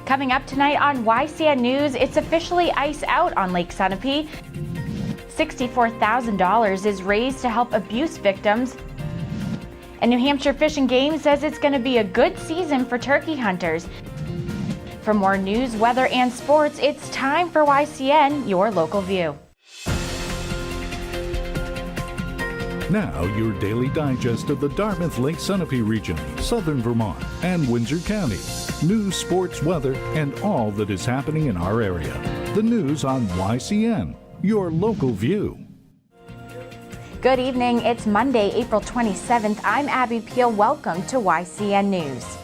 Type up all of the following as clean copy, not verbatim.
Coming up tonight on YCN News, it's officially ice out on Lake Sunapee. $64,000 is raised to help abuse victims. And New Hampshire Fish and Game says it's going to be a good season for turkey hunters. For more news, weather, and sports, it's time for YCN, your local view. Now, your daily digest of the Dartmouth-Lake Sunapee region, southern Vermont, and Windsor County. News, sports, weather, and all that is happening in our area. The news on YCN, your local view. Good evening. It's Monday, April 27th. I'm Abby Peel. Welcome to YCN News.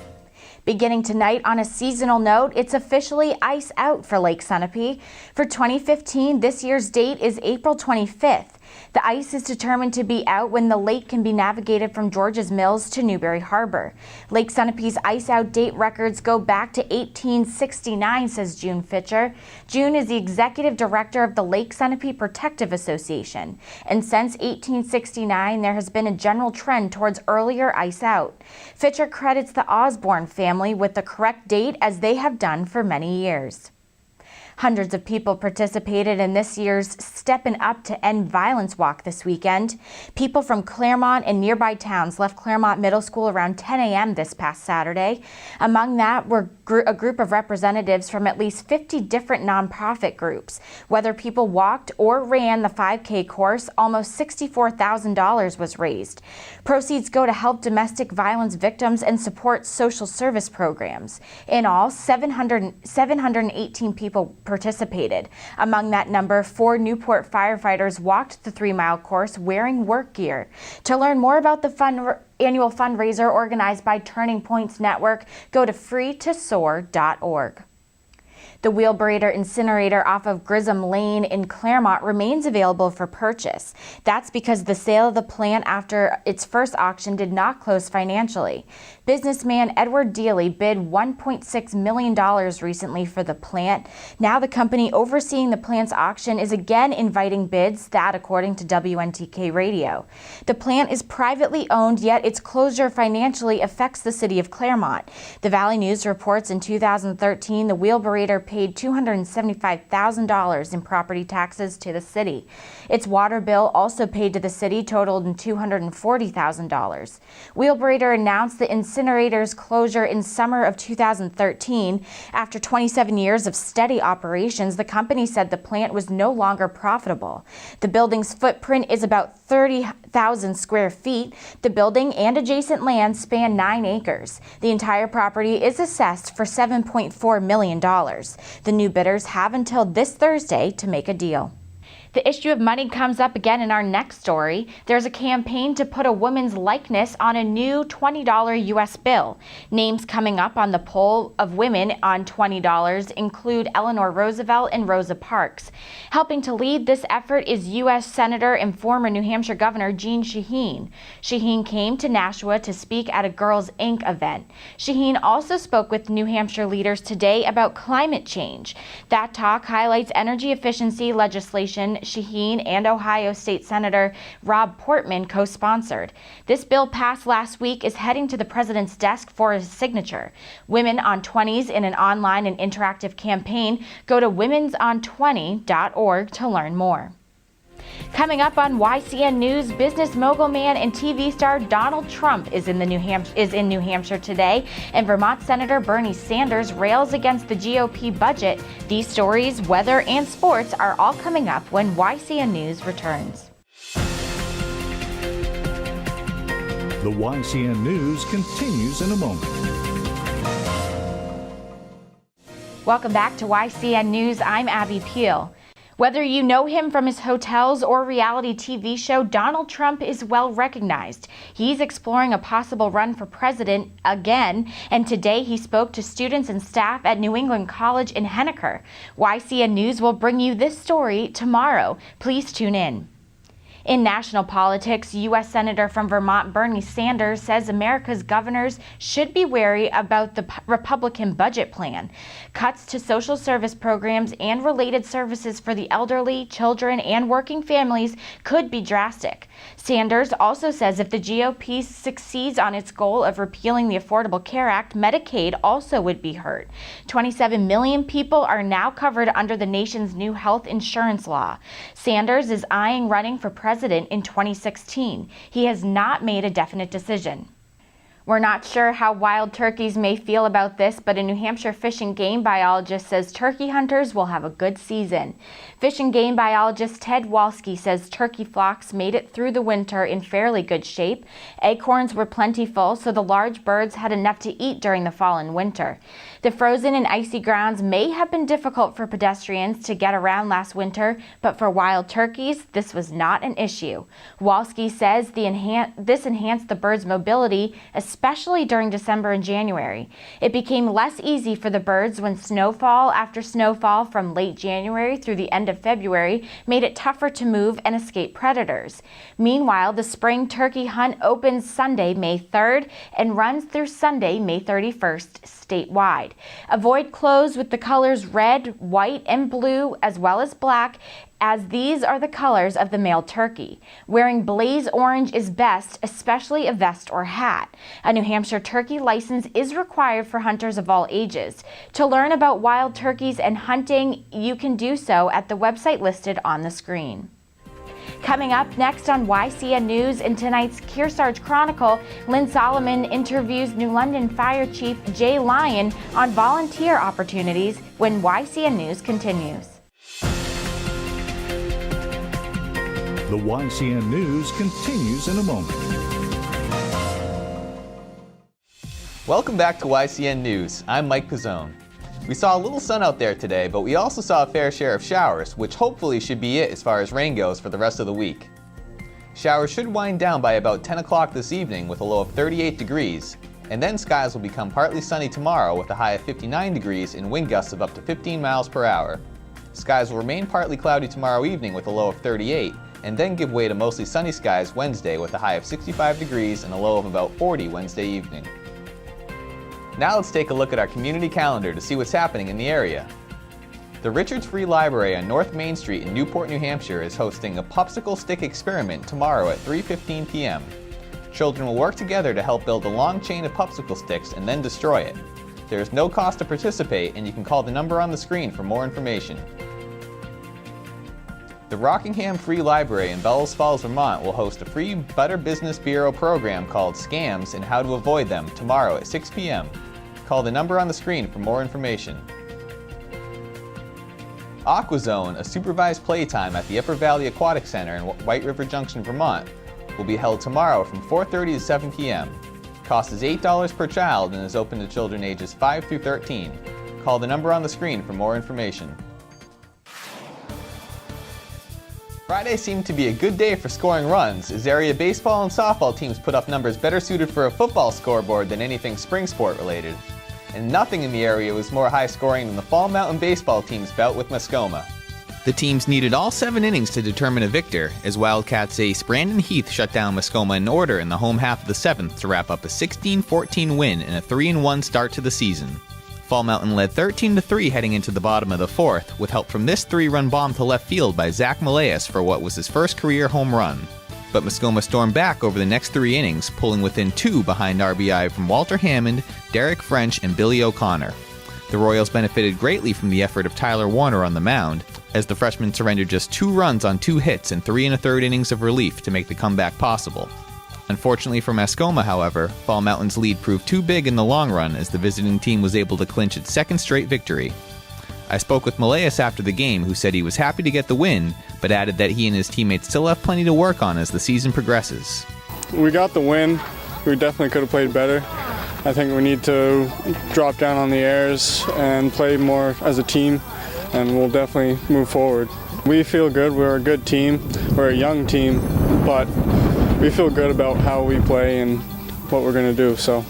Beginning tonight on a seasonal note, it's officially ice out for Lake Sunapee. For 2015, this year's date is April 25th. The ice is determined to be out when the lake can be navigated from George's Mills to Newberry Harbor. Lake Sunapee's ice out date records go back to 1869, says June Fitcher. June is the executive director of the Lake Sunapee Protective Association. And since 1869, there has been a general trend towards earlier ice out. Fitcher credits the Osborne family with the correct date, as they have done for many years. Hundreds of people participated in this year's Steppin' Up to End Violence Walk this weekend. People from Claremont and nearby towns left Claremont Middle School around 10 a.m. this past Saturday. Among that were a group of representatives from at least 50 different nonprofit groups. Whether people walked or ran the 5K course, almost $64,000 was raised. Proceeds go to help domestic violence victims and support social service programs. In all, 718 people participated. Among that number, 4 Newport firefighters walked the 3-mile course wearing work gear. To learn more about the annual fundraiser organized by Turning Points Network, go to freetosoar.org. The Wheelbrader incinerator off of Grissom Lane in Claremont remains available for purchase. That's because the sale of the plant after its first auction did not close financially. Businessman Edward Dealey bid $1.6 million recently for the plant. Now the company overseeing the plant's auction is again inviting bids, that according to WNTK Radio. The plant is privately owned, yet its closure financially affects the city of Claremont. The Valley News reports in 2013 the Wheelbrader paid $275,000 in property taxes to the city. Its water bill, also paid to the city, totaled $240,000. Wheelbrader announced the incinerator's closure in summer of 2013. After 27 years of steady operations, the company said the plant was no longer profitable. The building's footprint is about 30,000 square feet. The building and adjacent land span 9 acres. The entire property is assessed for $7.4 million. The new bidders have until this Thursday to make a deal. The issue of money comes up again in our next story. There's a campaign to put a woman's likeness on a new $20 U.S. bill. Names coming up on the poll of women on $20 include Eleanor Roosevelt and Rosa Parks. Helping to lead this effort is U.S. Senator and former New Hampshire Governor Jeanne Shaheen. Shaheen came to Nashua to speak at a Girls Inc. event. Shaheen also spoke with New Hampshire leaders today about climate change. That talk highlights energy efficiency legislation Shaheen and Ohio State Senator Rob Portman co-sponsored. This bill passed last week is heading to the president's desk for his signature. Women on 20s in an online and interactive campaign. Go to womenson20.org to learn more. Coming up on YCN News, business mogul man and TV star Donald Trump is in New Hampshire today, and Vermont Senator Bernie Sanders rails against the GOP budget. These stories, weather, and sports are all coming up when YCN News returns. The YCN News continues in a moment. Welcome back to YCN News. I'm Abby Peel. Whether you know him from his hotels or reality TV show, Donald Trump is well recognized. He's exploring a possible run for president again, and today he spoke to students and staff at New England College in Henniker. YCN News will bring you this story tomorrow. Please tune in. In national politics, U.S. Senator from Vermont Bernie Sanders says America's governors should be wary about the Republican budget plan. Cuts to social service programs and related services for the elderly, children, and working families could be drastic. Sanders also says if the GOP succeeds on its goal of repealing the Affordable Care Act, Medicaid also would be hurt. 27 million people are now covered under the nation's new health insurance law. Sanders is eyeing running for president in 2016. He has not made a definite decision. We're not sure how wild turkeys may feel about this, but a New Hampshire fish and game biologist says turkey hunters will have a good season. Fish and game biologist Ted Walski says turkey flocks made it through the winter in fairly good shape. Acorns were plentiful, so the large birds had enough to eat during the fall and winter. The frozen and icy grounds may have been difficult for pedestrians to get around last winter, but for wild turkeys, this was not an issue. Walski says this enhanced the birds' mobility, especially during December and January. It became less easy for the birds when snowfall after snowfall from late January through the end of February made it tougher to move and escape predators. Meanwhile, the spring turkey hunt opens Sunday, May 3rd and runs through Sunday, May 31st, statewide. Avoid clothes with the colors red, white, and blue, as well as black, as these are the colors of the male turkey. Wearing blaze orange is best, especially a vest or hat. A New Hampshire turkey license is required for hunters of all ages. To learn about wild turkeys and hunting, you can do so at the website listed on the screen. Coming up next on YCN News in tonight's Kearsarge Chronicle, Lynn Solomon interviews New London Fire Chief Jay Lyon on volunteer opportunities when YCN News continues. The YCN News continues in a moment. Welcome back to YCN News. I'm Mike Pizzone. We saw a little sun out there today, but we also saw a fair share of showers, which hopefully should be it as far as rain goes for the rest of the week. Showers should wind down by about 10 o'clock this evening with a low of 38 degrees, and then skies will become partly sunny tomorrow with a high of 59 degrees and wind gusts of up to 15 miles per hour. Skies will remain partly cloudy tomorrow evening with a low of 38, and then give way to mostly sunny skies Wednesday with a high of 65 degrees and a low of about 40 Wednesday evening. Now let's take a look at our community calendar to see what's happening in the area. The Richards Free Library on North Main Street in Newport, New Hampshire is hosting a popsicle stick experiment tomorrow at 3:15 p.m. Children will work together to help build a long chain of popsicle sticks and then destroy it. There is no cost to participate, and you can call the number on the screen for more information. The Rockingham Free Library in Bellows Falls, Vermont will host a free Better Business Bureau program called Scams and How to Avoid Them tomorrow at 6 p.m. Call the number on the screen for more information. AquaZone, a supervised playtime at the Upper Valley Aquatic Center in White River Junction, Vermont, will be held tomorrow from 4:30 to 7 p.m. Cost is $8 per child and is open to children ages 5 through 13. Call the number on the screen for more information. Friday seemed to be a good day for scoring runs, as area baseball and softball teams put up numbers better suited for a football scoreboard than anything spring sport related. And nothing in the area was more high scoring than the Fall Mountain baseball team's bout with Muskoma. The teams needed all 7 innings to determine a victor, as Wildcats ace Brandon Heath shut down Muskoma in order in the home half of the 7th to wrap up a 16-14 win and a 3-1 start to the season. Fall Mountain led 13-3 heading into the bottom of the 4th, with help from this 3-run bomb to left field by Zach Malaeus for what was his first career home run. But Muskoma stormed back over the next 3 innings, pulling within 2 behind RBI from Walter Hammond, Derek French, and Billy O'Connor. The Royals benefited greatly from the effort of Tyler Warner on the mound, as the freshman surrendered just 2 runs on 2 hits and 3 1/3 innings of relief to make the comeback possible. Unfortunately for Muskoma, however, Fall Mountain's lead proved too big in the long run as the visiting team was able to clinch its 2nd straight victory. I spoke with Malaeus after the game, who said he was happy to get the win, but added that he and his teammates still have plenty to work on as the season progresses. We got the win. We definitely could have played better. I think we need to drop down on the errors and play more as a team, and we'll definitely move forward. We feel good. We're a good team. We're a young team, but we feel good about how we play and what we're going to do. So.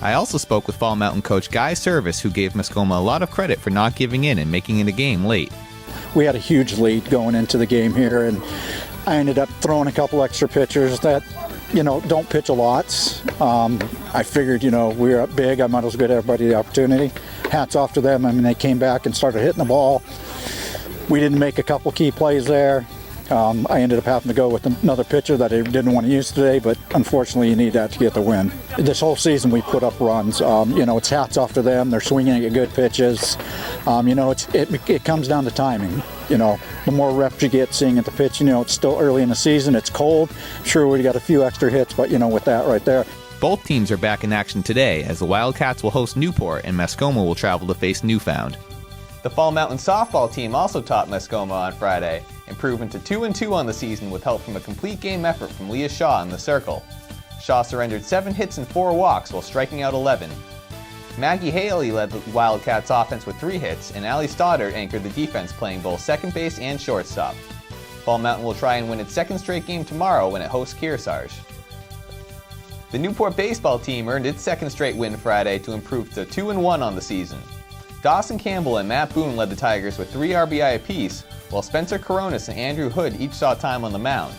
I also spoke with Fall Mountain coach Guy Service, who gave Muskoma a lot of credit for not giving in and making it a game late. We had a huge lead going into the game here, and I ended up throwing a couple extra pitchers that, don't pitch a lot. I figured, we were up big. I might as well give everybody the opportunity. Hats off to them. I mean, they came back and started hitting the ball. We didn't make a couple key plays there. I ended up having to go with another pitcher that I didn't want to use today, but unfortunately you need that to get the win. This whole season we put up runs. It's hats off to them. They're swinging at good pitches. It comes down to timing. The more reps you get seeing at the pitch, it's still early in the season. It's cold. Sure, we got a few extra hits, but with that right there. Both teams are back in action today as the Wildcats will host Newport and Mascoma will travel to face Newfound. The Fall Mountain softball team also topped Mascoma on Friday, improving to 2-2 on the season with help from a complete game effort from Leah Shaw in the circle. Shaw surrendered 7 hits and 4 walks while striking out 11. Maggie Haley led the Wildcats offense with 3 hits, and Allie Stoddard anchored the defense playing both second base and shortstop. Fall Mountain will try and win its second straight game tomorrow when it hosts Kearsarge. The Newport baseball team earned its second straight win Friday to improve to 2-1 on the season. Dawson Campbell and Matt Boone led the Tigers with 3 RBI apiece, while Spencer Coronis and Andrew Hood each saw time on the mound.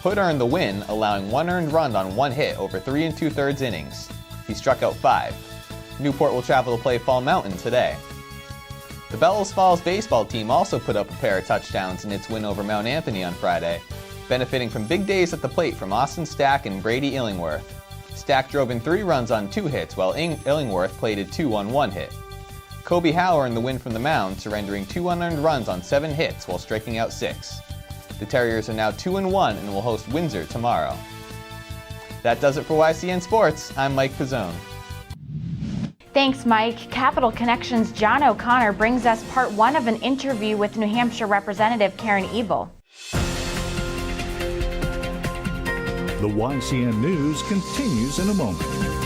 Hood earned the win, allowing 1 earned run on 1 hit over 3 2/3 innings. He struck out 5. Newport will travel to play Fall Mountain today. The Bellows Falls baseball team also put up a pair of touchdowns in its win over Mount Anthony on Friday, benefiting from big days at the plate from Austin Stack and Brady Illingworth. Stack drove in 3 runs on 2 hits, while Illingworth plated 2 on 1 hit. Kobe Howe earned the win from the mound, surrendering 2 unearned runs on 7 hits while striking out 6. The Terriers are now 2-1 and will host Windsor tomorrow. That does it for YCN Sports. I'm Mike Pizzone. Thanks, Mike. Capital Connections' John O'Connor brings us part 1 of an interview with New Hampshire Representative Karen Ebel. The YCN News continues in a moment.